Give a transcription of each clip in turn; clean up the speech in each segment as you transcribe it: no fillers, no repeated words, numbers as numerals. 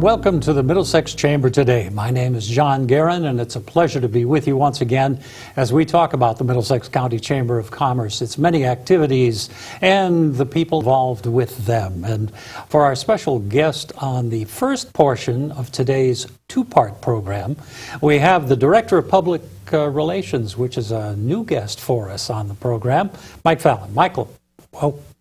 welcome to the Middlesex Chamber today. My name is John Guerin, and it's a pleasure to be with you once again as we talk about the Middlesex County Chamber of Commerce, its many activities, and the people involved with them. And for our special guest on the first portion of today's two-part program, we have the Director of Public Relations, which is a new guest for us on the program, Mike Fallon. Michael,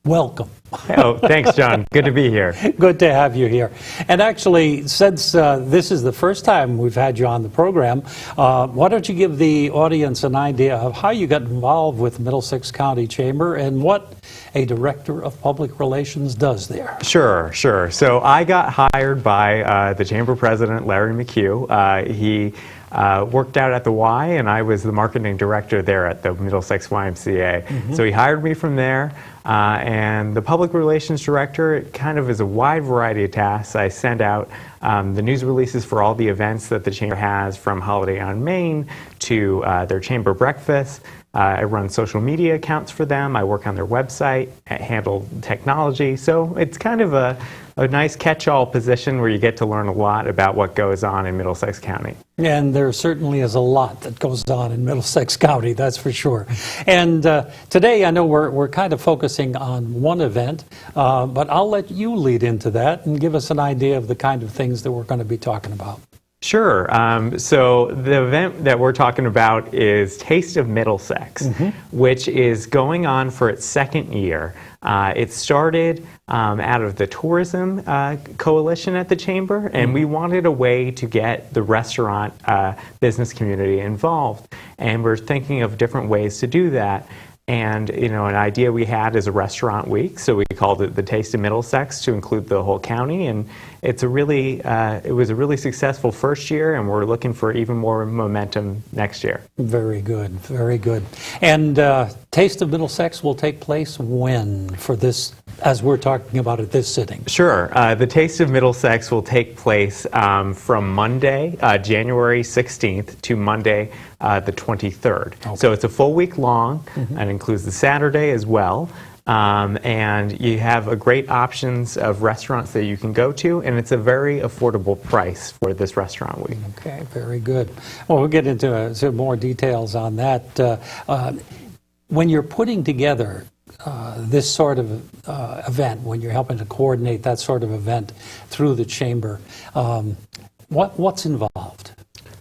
welcome. Oh, thanks, John. Good to be here. Good to have you here. And actually, since this is the first time we've had you on the program, why don't you give the audience an idea of how you got involved with Middlesex County Chamber and what a Director of Public Relations does there? Sure. So I got hired by the Chamber President, Larry McHugh. He worked out at the Y, and I was the marketing director there at the Middlesex YMCA. Mm-hmm. So he hired me from there, and the public relations director, it kind of is a wide variety of tasks. I send out the news releases for all the events that the Chamber has, from Holiday on Main to their Chamber breakfast. I run social media accounts for them. I work on their website, handle technology. So it's kind of a nice catch-all position where you get to learn a lot about what goes on in Middlesex County. And there certainly is a lot that goes on in Middlesex County, that's for sure. And today I know we're kind of focusing on one event, but I'll let you lead into that and give us an idea of the kind of things that we're going to be talking about. Sure. So the event that we're talking about is Taste of Middlesex, which is going on for its second year. It started out of the tourism coalition at the Chamber, and we wanted a way to get the restaurant business community involved. And we're thinking of different ways to do that. And, an idea we had is a restaurant week, so we called it the Taste of Middlesex to include the whole county. And it's it was a really successful first year, and we're looking for even more momentum next year. Very good, very good. And Taste of Middlesex will take place when for this, as we're talking about at this sitting? Sure. The Taste of Middlesex will take place from Monday, January 16th to Monday, the 23rd. Okay. So it's a full week long, and includes the Saturday as well. And you have great options of restaurants that you can go to, and it's a very affordable price for this restaurant week. Okay, very good. Well, we'll get into some more details on that. When you're putting together this sort of event, when you're helping to coordinate that sort of event through the Chamber, what's involved?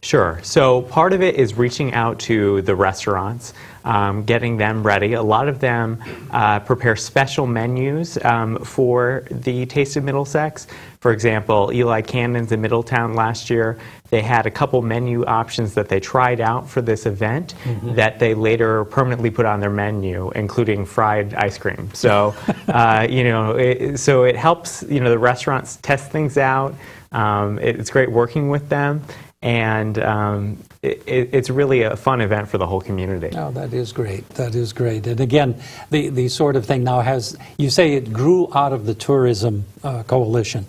Sure. So part of it is reaching out to the restaurants, getting them ready. A lot of them prepare special menus for the Taste of Middlesex. For example, Eli Cannon's in Middletown last year. They had a couple menu options that they tried out for this event that they later permanently put on their menu, including fried ice cream. So, so it helps, the restaurants test things out. It's great working with them. And it's really a fun event for the whole community. Oh, that is great. That is great. And again, the sort of thing now has, you say it grew out of the tourism coalition.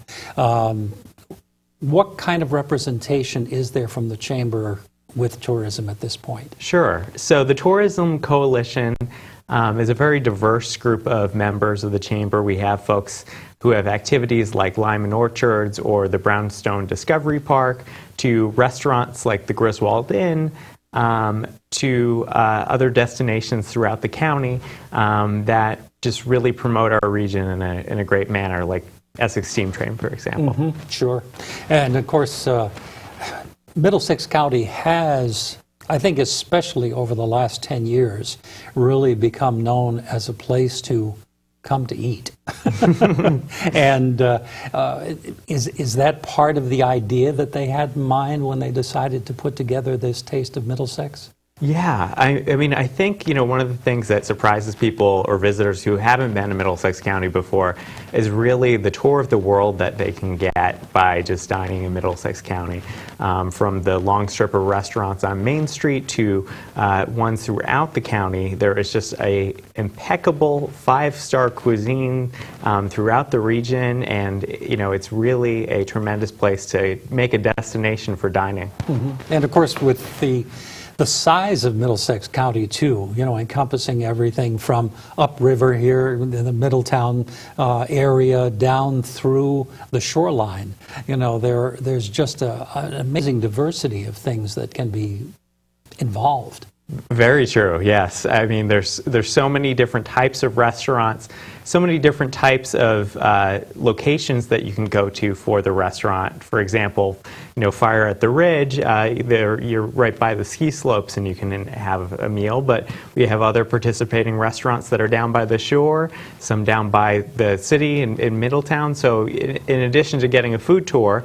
What kind of representation is there from the Chamber with tourism at this point? Sure. So the Tourism Coalition is a very diverse group of members of the Chamber. We have folks who have activities like Lyman Orchards or the Brownstone Discovery Park, to restaurants like the Griswold Inn, to other destinations throughout the county that just really promote our region in a great manner, like Essex Steam Train, for example. Sure. And of course, Middlesex County has, I think especially over the last 10 years, really become known as a place to come to eat. And is that part of the idea that they had in mind when they decided to put together this Taste of Middlesex? Yeah, I mean, I think, one of the things that surprises people or visitors who haven't been to Middlesex County before is really the tour of the world that they can get by just dining in Middlesex County. From the long strip of restaurants on Main Street to ones throughout the county, there is just a impeccable 5-star cuisine throughout the region, and, it's really a tremendous place to make a destination for dining. And of course, with The size of Middlesex County, too, encompassing everything from upriver here in the Middletown area down through the shoreline. There's just an amazing diversity of things that can be involved. Very true, yes. I mean, there's so many different types of restaurants, so many different types of locations that you can go to for the restaurant. For example, Fire at the Ridge, you're right by the ski slopes and you can have a meal, but we have other participating restaurants that are down by the shore, some down by the city in Middletown. So in addition to getting a food tour,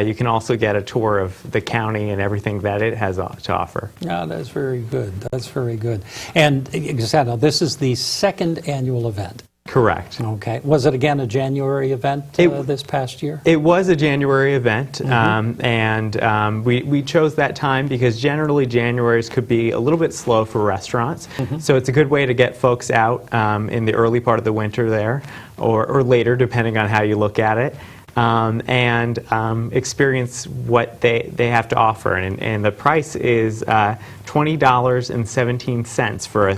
you can also get a tour of the county and everything that it has to offer. Yeah, that's very good. That's very good. And now this is the second annual event. Correct. Okay. Was it again a January event this past year? It was a January event, and we chose that time because generally Januaries could be a little bit slow for restaurants. So it's a good way to get folks out in the early part of the winter there, or later, depending on how you look at it. And experience what they have to offer. And the price is $20.17 for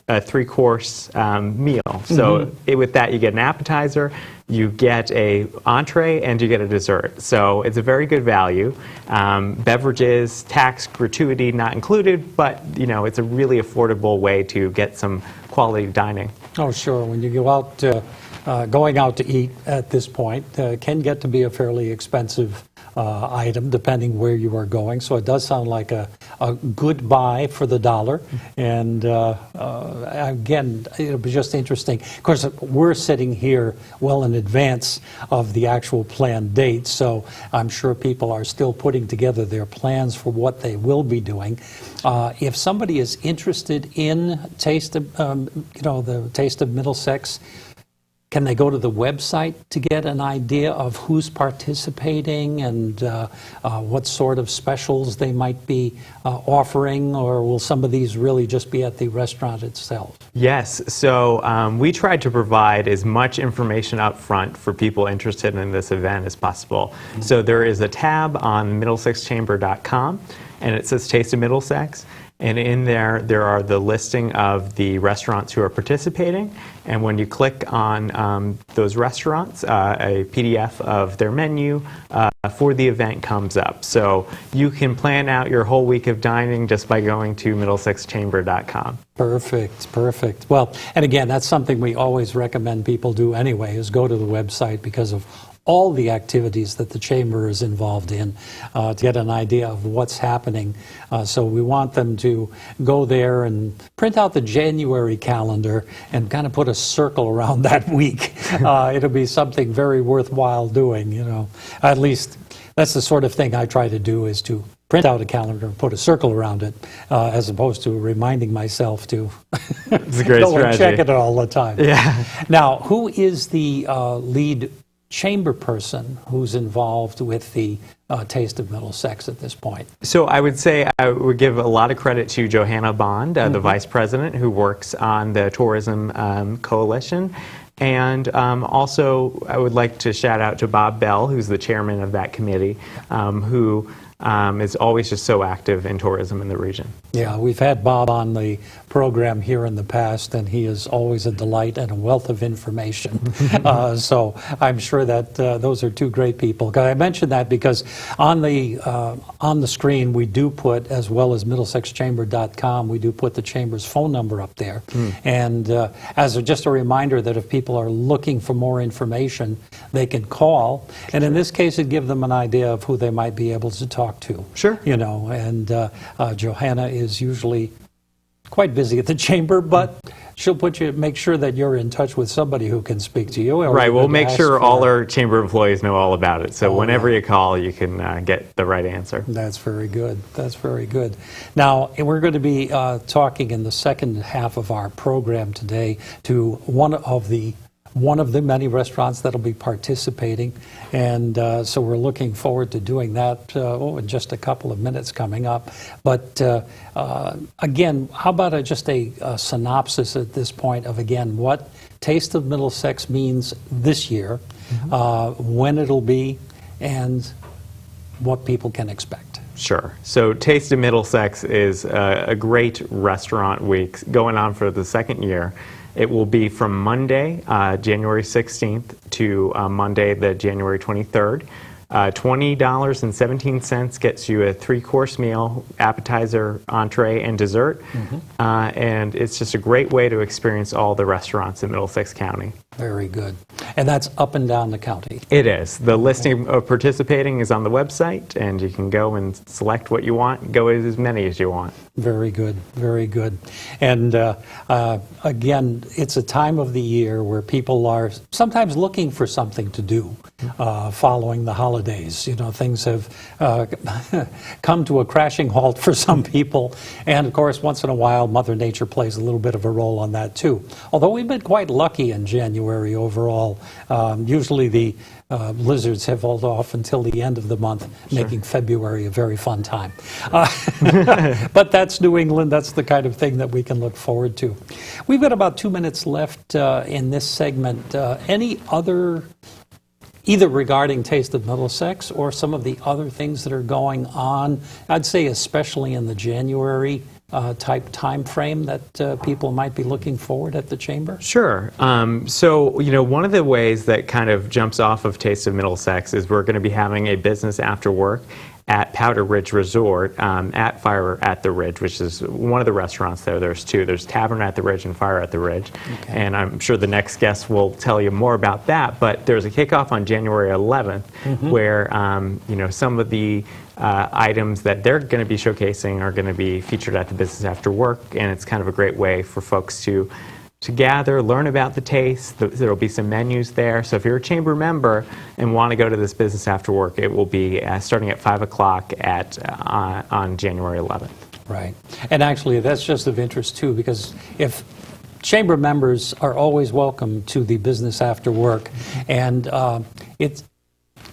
a three-course meal. So with that, you get an appetizer, you get a entree, and you get a dessert. So it's a very good value. Beverages, tax, gratuity not included, but it's a really affordable way to get some quality dining. Oh, sure. When you go out going out to eat at this point can get to be a fairly expensive item depending where you are going. So it does sound like a good buy for the dollar. And again, it'll be just interesting. Of course, we're sitting here well in advance of the actual planned date. So I'm sure people are still putting together their plans for what they will be doing. If somebody is interested in the Taste of Middlesex, can they go to the website to get an idea of who's participating and what sort of specials they might be offering, or will some of these really just be at the restaurant itself? Yes, so we tried to provide as much information up front for people interested in this event as possible. So there is a tab on middlesexchamber.com, and it says Taste of Middlesex. And in there are the listing of the restaurants who are participating. And when you click on those restaurants, a PDF of their menu for the event comes up. So you can plan out your whole week of dining just by going to middlesexchamber.com. Perfect, perfect. Well, and again, that's something we always recommend people do anyway, is go to the website because of all the activities that the Chamber is involved in to get an idea of what's happening. So we want them to go there and print out the January calendar and kind of put a circle around that week. It'll be something very worthwhile doing, At least that's the sort of thing I try to do, is to print out a calendar and put a circle around it, as opposed to reminding myself to it's a great go strategy. And check it all the time. Yeah. Now, who is the lead chamber person who's involved with the Taste of Middlesex at this point? So I would say I would give a lot of credit to Johanna Bond, the vice president who works on the tourism coalition. And also I would like to shout out to Bob Bell, who's the chairman of that committee, who is always just so active in tourism in the region. Yeah, we've had Bob on the program here in the past, and he is always a delight and a wealth of information. So I'm sure that those are two great people. I mentioned that because on the screen we do put, as well as middlesexchamber.com, we do put the Chamber's phone number up there. And as just a reminder that if people are looking for more information, they can call. And in this case, it'd give them an idea of who they might be able to talk to. Sure. And Johanna is usually quite busy at the Chamber, but she'll make sure that you're in touch with somebody who can speak to you. Right, we'll make sure all our Chamber employees know all about it. So whenever you call, you can get the right answer. That's very good. That's very good. Now, we're going to be talking in the second half of our program today to one of the many restaurants that'll be participating, and so we're looking forward to doing that in just a couple of minutes coming up. But again, how about just a synopsis at this point of, again, what Taste of Middlesex means this year, when it'll be, and what people can expect? Sure. So Taste of Middlesex is a great restaurant week going on for the second year. It will be from Monday, January 16th to Monday, the January 23rd. $20.17 gets you a 3-course meal, appetizer, entree, and dessert. And it's just a great way to experience all the restaurants in Middlesex County. Very good. And that's up and down the county. It is. The listing of participating is on the website, and you can go and select what you want, go as many as you want. Very good, very good. And again, it's a time of the year where people are sometimes looking for something to do following the holidays. You know, things have come to a crashing halt for some people. And of course, once in a while, Mother Nature plays a little bit of a role on that too. Although we've been quite lucky in January overall. Usually the blizzards have held off until the end of the month, making February a very fun time. But that's New England. That's the kind of thing that we can look forward to. We've got about 2 minutes left in this segment. Any other, either regarding Taste of Middlesex or some of the other things that are going on, I'd say especially in the January type time frame that people might be looking forward at the Chamber? Sure. So, you know, one of the ways that kind of jumps off of Taste of Middlesex is we're going to be having a business after work at Powder Ridge Resort at Fire at the Ridge, which is one of the restaurants there. There's two. There's Tavern at the Ridge and Fire at the Ridge. Okay. And I'm sure the next guest will tell you more about that. But there's a kickoff on January 11th where, you know, some of the items that they're going to be showcasing are going to be featured at the business after work. And it's kind of a great way for folks to gather, learn about the taste. There will be some menus there. So if you're a Chamber member and want to go to this business after work, it will be starting at 5 o'clock on January 11th. Right. And actually, that's just of interest, too, because if Chamber members are always welcome to the business after work, and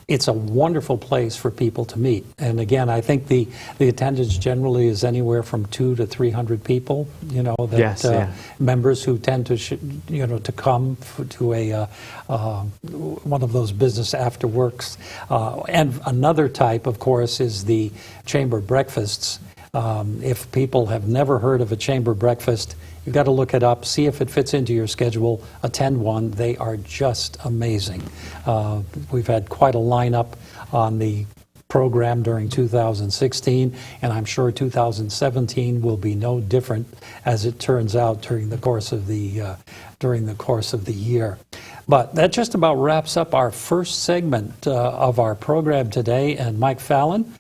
it's a wonderful place for people to meet. And again, I think the attendance generally is anywhere from 200 to 300 people, you know, that yes, members who tend to, to come to a one of those business after works. And another type, of course, is the Chamber breakfasts. If people have never heard of a Chamber breakfast, you've got to look it up, see if it fits into your schedule, attend one. They are just amazing. We've had quite a lineup on the program during 2016, and I'm sure 2017 will be no different, as it turns out during the course of the year. But that just about wraps up our first segment of our program today. And Mike Fallon,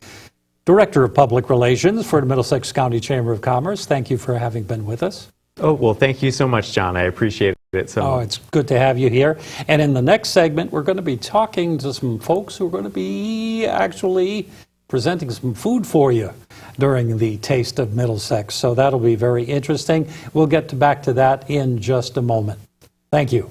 Director of Public Relations for the Middlesex County Chamber of Commerce, thank you for having been with us. Oh, well, thank you so much, John. I appreciate it so much. Oh, it's good to have you here. And in the next segment, we're going to be talking to some folks who are going to be actually presenting some food for you during the Taste of Middlesex. So that'll be very interesting. We'll get back to that in just a moment. Thank you.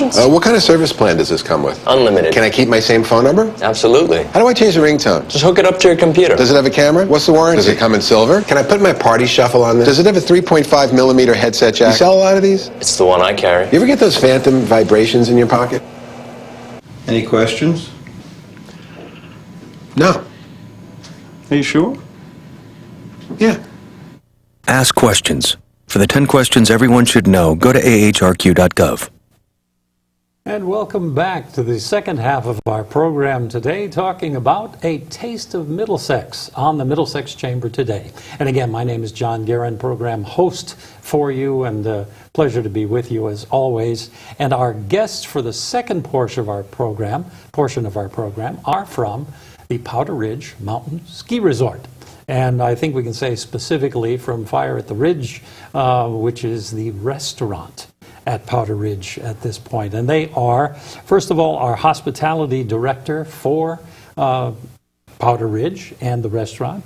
What kind of service plan does this come with? Unlimited. Can I keep my same phone number? Absolutely. How do I change the ringtone? Just hook it up to your computer. Does it have a camera? What's the warranty? Does it come in silver? Can I put my party shuffle on this? Does it have a 3.5 millimeter headset jack? You sell a lot of these? It's the one I carry. You ever get those phantom vibrations in your pocket? Any questions? No. Are you sure? Yeah. Ask questions. For the 10 questions everyone should know, go to ahrq.gov. And welcome back to the second half of our program today, talking about a Taste of Middlesex on the Middlesex Chamber today. And again, my name is John Guerin, program host for you, and pleasure to be with you as always. And our guests for the second portion of our program are from the Powder Ridge Mountain Ski Resort. And I think we can say specifically from Fire at the Ridge, which is the restaurant at Powder Ridge at this point. And they are, first of all, our hospitality director for Powder Ridge and the restaurant.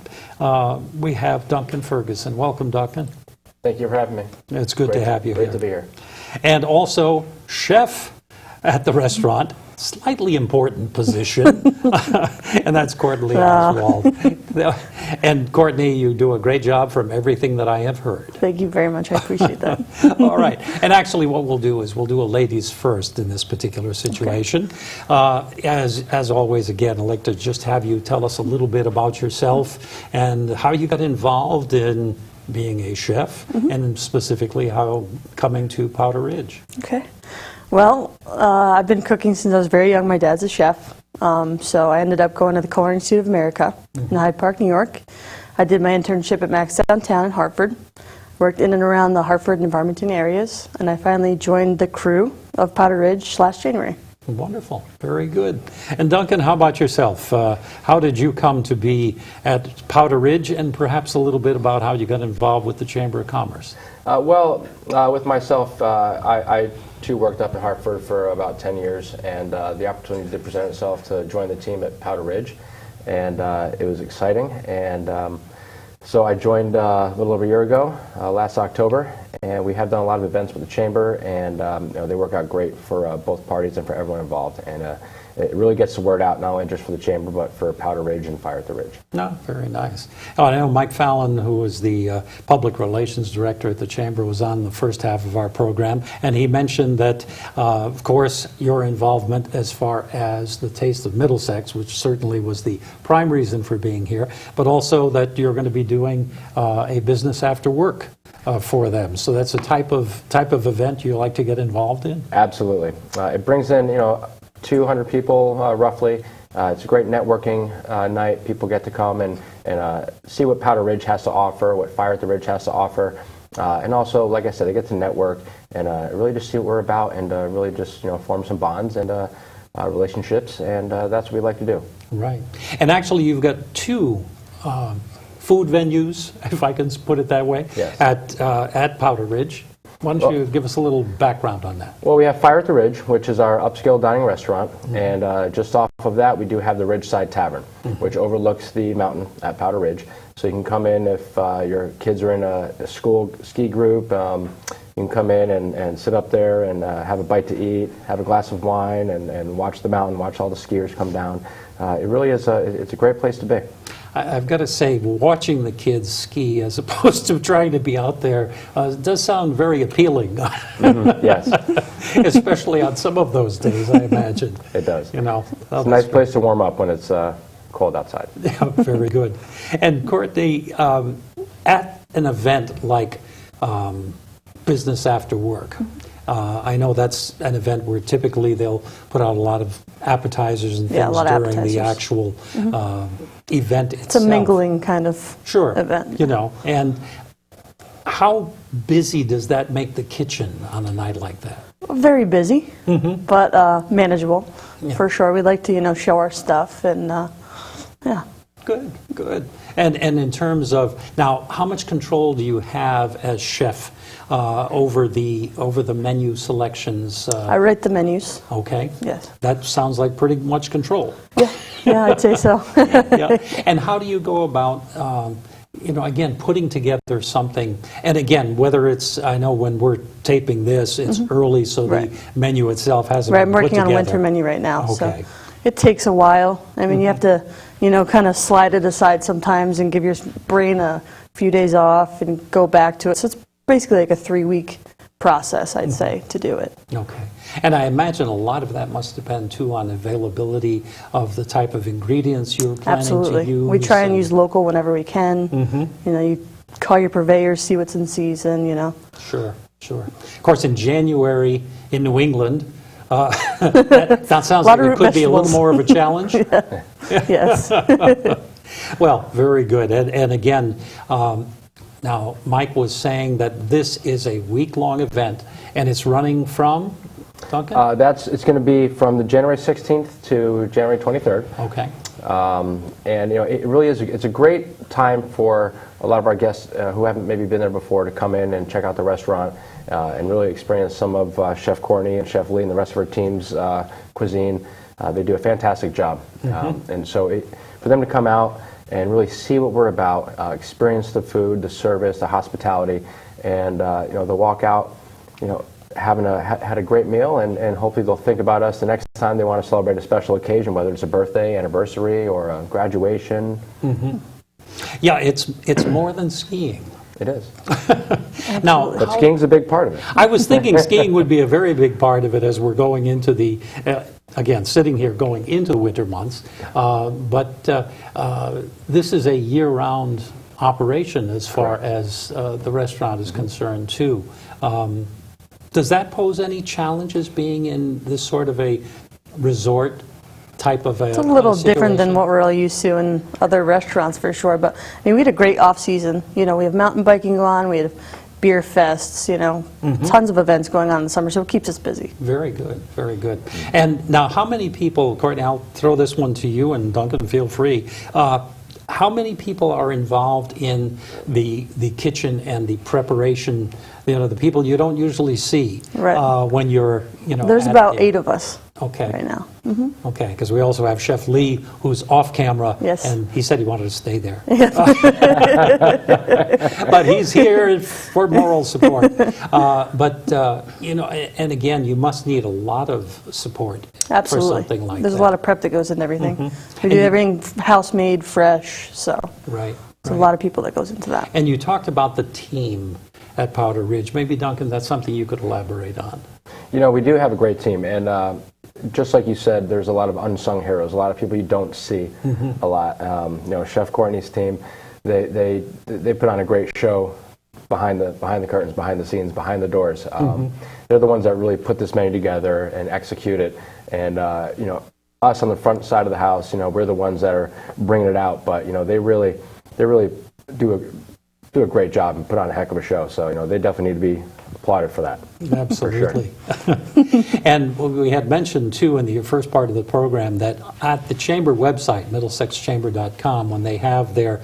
We have Duncan Ferguson. Welcome, Duncan. Thank you for having me. It's good to have you here. Great to be here. And also, chef at the restaurant, slightly important position, And that's Courtney Oswald. And Courtney, you do a great job from everything that I have heard. Thank you very much. I appreciate that. All right. And actually what we'll do is we'll do a ladies first in this particular situation. As always, again, I'd like to just have you tell us a little bit about yourself and how you got involved in being a chef, and specifically how coming to Powder Ridge. Okay. Well, I've been cooking since I was very young. My dad's a chef. So I ended up going to the Culinary Institute of America in Hyde Park, New York. I did my internship at Max downtown in Hartford, worked in and around the Hartford and Farmington areas, and I finally joined the crew of Powder Ridge last January. Wonderful. Very good. And Duncan, how about yourself? How did you come to be at Powder Ridge, and perhaps a little bit about how you got involved with the Chamber of Commerce? With myself, I too worked up in Hartford for about 10 years, and the opportunity did present itself to join the team at Powder Ridge, and it was exciting. And so I joined a little over a year ago, last October, and we have done a lot of events with the Chamber, and they work out great for both parties and for everyone involved. And it really gets the word out, not only just for the Chamber, but for Powder Ridge and Fire at the Ridge. No, very nice. Oh, I know Mike Fallon, who was the Public Relations Director at the Chamber, was on the first half of our program, and he mentioned that, of course, your involvement as far as the Taste of Middlesex, which certainly was the prime reason for being here, but also that you're going to be doing a business after work for them. So that's a type of event you like to get involved in? Absolutely. It brings in, 200 people roughly. It's a great networking night. People get to come and see what Powder Ridge has to offer, what Fire at the Ridge has to offer. And also, like I said, they get to network and really just see what we're about, and really just form some bonds and relationships, and that's what we like to do. Right. And actually you've got two food venues, if I can put it that way, yes, at Powder Ridge. Why don't you give us a little background on that? Well, we have Fire at the Ridge, which is our upscale dining restaurant, and just off of that, we do have the Ridgeside Tavern, which overlooks the mountain at Powder Ridge. So you can come in if your kids are in a school ski group. You can come in and sit up there and have a bite to eat, have a glass of wine, and watch the mountain, watch all the skiers come down. It really is it's a great place to be. I've got to say, watching the kids ski as opposed to trying to be out there does sound very appealing. Yes. Especially on some of those days, I imagine. It does. It's a nice place to warm up when it's cold outside. Yeah, very good. And Courtney, at an event like Business After Work, I know that's an event where typically they'll put out a lot of appetizers and things during the actual event itself. It's a mingling kind of event. And how busy does that make the kitchen on a night like that? Very busy, but manageable, for sure. We like to, show our stuff, and yeah. Good. And in terms of, now, how much control do you have as chef over the menu selections? I write the menus. Okay. Yes. That sounds like pretty much control. Yeah, I'd say so. Yeah. And how do you go about, again, putting together something? And again, whether it's, I know when we're taping this, it's early, so the menu itself hasn't been put together. I'm working on a winter menu right now, okay. So it takes a while. I mean, you have to, kind of slide it aside sometimes and give your brain a few days off and go back to it. So it's basically like a 3-week process, I'd say, to do it. Okay. And I imagine a lot of that must depend, too, on availability of the type of ingredients you're planning to use. We try and use local whenever we can. You call your purveyors, see what's in season, Sure. Of course, in January in New England, that sounds like it could be a little more of a challenge. Yes. Well, very good. And again, now Mike was saying that this is a week-long event, and it's running from, Duncan? It's going to be from the January 16th to January 23rd. Okay. And it really is. It's a great time for a lot of our guests who haven't maybe been there before to come in and check out the restaurant and really experience some of Chef Courtney and Chef Lee and the rest of our team's cuisine. They do a fantastic job, and so for them to come out and really see what we're about, experience the food, the service, the hospitality, and they'll walk out, having had a great meal, and hopefully they'll think about us the next time they want to celebrate a special occasion, whether it's a birthday, anniversary, or a graduation. Yeah, it's more than skiing. It is. Now, But skiing's a big part of it. I was thinking skiing would be a very big part of it as we're going into the, again, sitting here going into the winter months. But this is a year-round operation as far as the restaurant is concerned, too. Does that pose any challenges being in this sort of a resort type of a It's a little different than situation? what we're all used to in other restaurants for sure. But I mean, we had a great off season. You know, we have mountain biking going on. We have beer fests. You know, tons of events going on in the summer, so it keeps us busy. Very good, very good. And now, how many people, Courtney, I'll throw this one to you, and Duncan, feel free. How many people are involved in the kitchen and the preparation, you know, the people you don't usually see Right. when you're, you know, There's at about the- 8 of us Okay. right now. Okay, because we also have Chef Lee, who's off camera, Yes. and he said he wanted to stay there. But he's here for moral support. You know, and again, you must need a lot of support Absolutely. for something like There's that. a lot of prep that goes into everything. We And do you- everything house-made, fresh, so Right. it's a lot of people that goes into that. And you talked about the team at Powder Ridge. Maybe, Duncan, that's something you could elaborate on. You know, we do have a great team, and just like you said, there's a lot of unsung heroes, a lot of people you don't see a lot. You know, Chef Courtney's team, they put on a great show behind the curtains, behind the scenes, behind the doors. They're the ones that really put this menu together and execute it. And you know, us on the front side of the house, you know, we're the ones that are bringing it out. But you know, they really do a great job and put on a heck of a show. So you know, they definitely need to be applauded for that. Absolutely. And we had mentioned, too, in the first part of the program that at the Chamber website, middlesexchamber.com, when they have their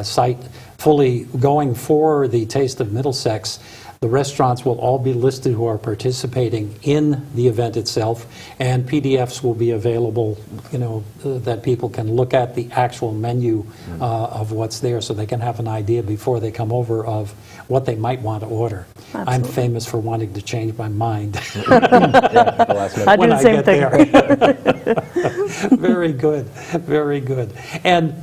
site fully going for the Taste of Middlesex, the restaurants will all be listed who are participating in the event itself, and PDFs will be available, you know, that people can look at the actual menu of what's there so they can have an idea before they come over of what they might want to order. I'm famous for wanting to change my mind Yeah, the last minute. I do when the I same get thing. there. Very good, very good. And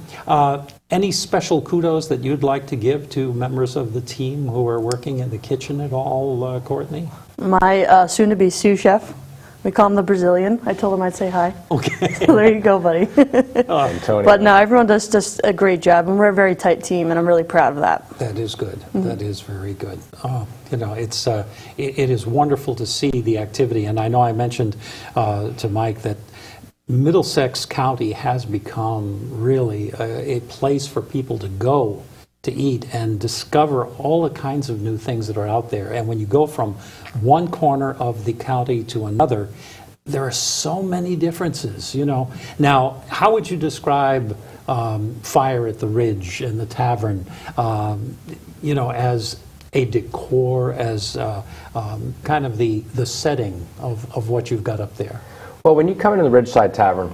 any special kudos that you'd like to give to members of the team who are working in the kitchen at all, Courtney? My soon-to-be sous chef, we call him the Brazilian. I told him I'd say hi. Okay. So there you go, buddy. Antonio. But no, everyone does just a great job, and we're a very tight team, and I'm really proud of that. That is good. That is very good. You know, it is wonderful to see the activity, and I know I mentioned to Mike that Middlesex County has become really a place for people to go to eat and discover all the kinds of new things that are out there. And when you go from one corner of the county to another, there are so many differences, you know. Now, how would you describe Fire at the Ridge and the Tavern, you know, as a decor, as kind of the setting of what you've got up there? Well, when you come into the Ridgeside Tavern,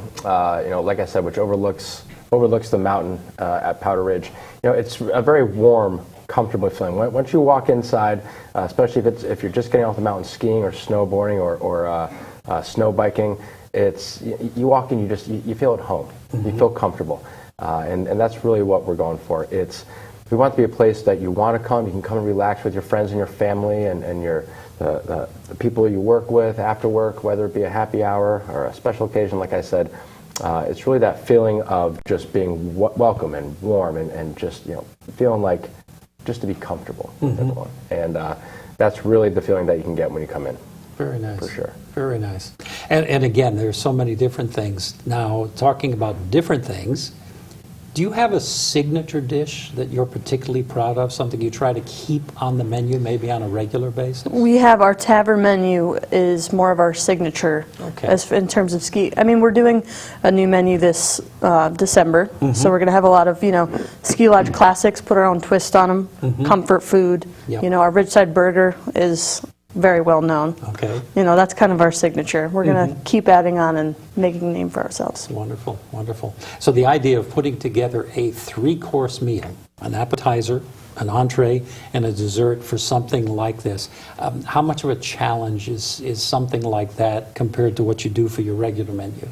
you know, like I said, which overlooks the mountain at Powder Ridge, you know, it's a very warm, comfortable feeling. Once you walk inside, especially if you're just getting off the mountain skiing or snowboarding or snow biking, you walk in, you feel at home, you feel comfortable, and that's really what we're going for. We want to be a place that you want to come. You can come and relax with your friends and your family and the people you work with after work, whether it be a happy hour or a special occasion, like I said. It's really that feeling of just being welcome and warm and just, you know, feeling like just to be comfortable with everyone. And that's really the feeling that you can get when you come in. Very nice. For sure. Very nice. And again, there's so many different things. Now, talking about different things, do you have a signature dish that you're particularly proud of, something you try to keep on the menu maybe on a regular basis? We have our Tavern menu is more of our signature as in terms of ski. I mean, we're doing a new menu this December, so we're going to have a lot of, you know, ski lodge classics, put our own twist on them, comfort food. Yep. You know, our Ridgeside burger is very well known. Okay. You know, that's kind of our signature. We're going to keep adding on and making a name for ourselves. Wonderful, wonderful. So the idea of putting together a 3-course meal, an appetizer, an entree and a dessert for something like this. How much of a challenge is something like that compared to what you do for your regular menu?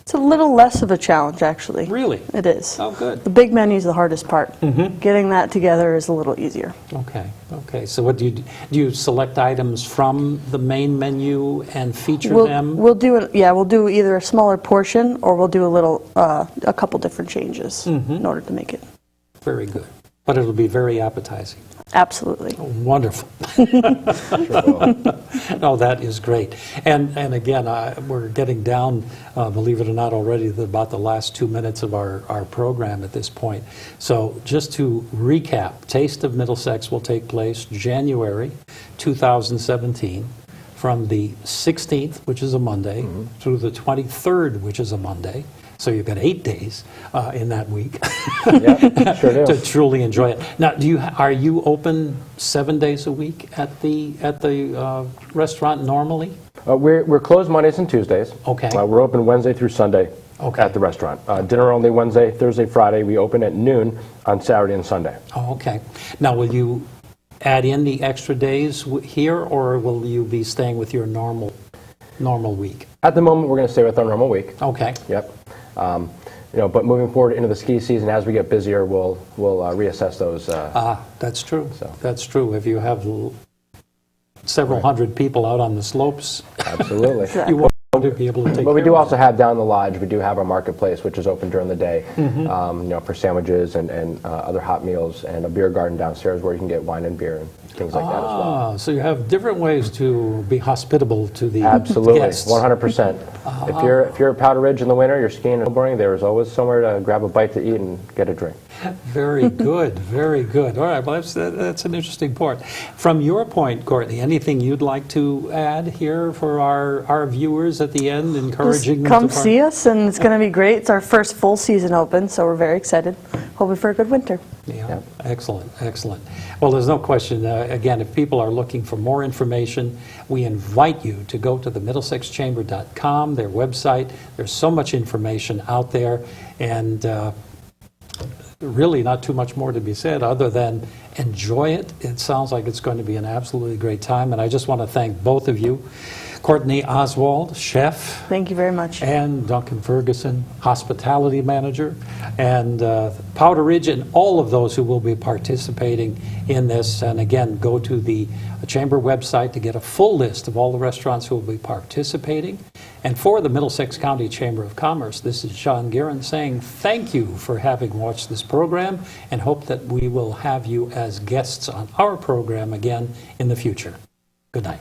It's a little less of a challenge, actually. Really? It is. Oh, good. The big menu is the hardest part. Getting that together is a little easier. Okay, okay. So what do you do? Do you select items from the main menu and feature them? We'll do either a smaller portion or we'll do a couple different changes in order to make it. Very good. But it'll be very appetizing. Absolutely. Wonderful. No, that is great. And again, we're getting down, believe it or not, already about the last 2 minutes of our program at this point. So just to recap, Taste of Middlesex will take place January 2017 from the 16th, which is a Monday, through the 23rd, which is a Monday. So you've got 8 days in that week Yep, sure do. to truly enjoy it. Now, are you open 7 days a week at the restaurant normally? We're closed Mondays and Tuesdays. Okay. We're open Wednesday through Sunday at the restaurant. Dinner only Wednesday, Thursday, Friday. We open at noon on Saturday and Sunday. Oh, okay. Now, will you add in the extra days here, or will you be staying with your normal week? At the moment, we're going to stay with our normal week. Okay. Yep. But moving forward into the ski season, as we get busier, we'll reassess those. That's true. So. That's true. If you have several hundred people out on the slopes, Absolutely. you won't be able to take But we care do of also have down the lodge, we do have our marketplace, which is open during the day, for sandwiches and other hot meals, and a beer garden downstairs where you can get wine and beer and things like that as well. So you have different ways to be hospitable to the Absolutely, guests. 100%. If you're at Powder Ridge in the winter, you're skiing and snowboarding, there is always somewhere to grab a bite to eat and get a drink. Very good, very good. All right, well, that's an interesting part. From your point, Courtney, anything you'd like to add here for our viewers at the end, encouraging them Come to see us, and it's going to be great. It's our first full season open, so we're very excited. Hoping for a good winter. Yeah, excellent, excellent. Well, there's no question. Again, if people are looking for more information, we invite you to go to the MiddlesexChamber.com, their website. There's so much information out there, and really not too much more to be said other than enjoy it. It sounds like it's going to be an absolutely great time, and I just want to thank both of you. Courtney Oswald, chef. Thank you very much. And Duncan Ferguson, hospitality manager, and Powder Ridge, and all of those who will be participating in this. And again, go to the Chamber website to get a full list of all the restaurants who will be participating. And for the Middlesex County Chamber of Commerce, this is John Guerin saying thank you for having watched this program, and hope that we will have you as guests on our program again in the future. Good night.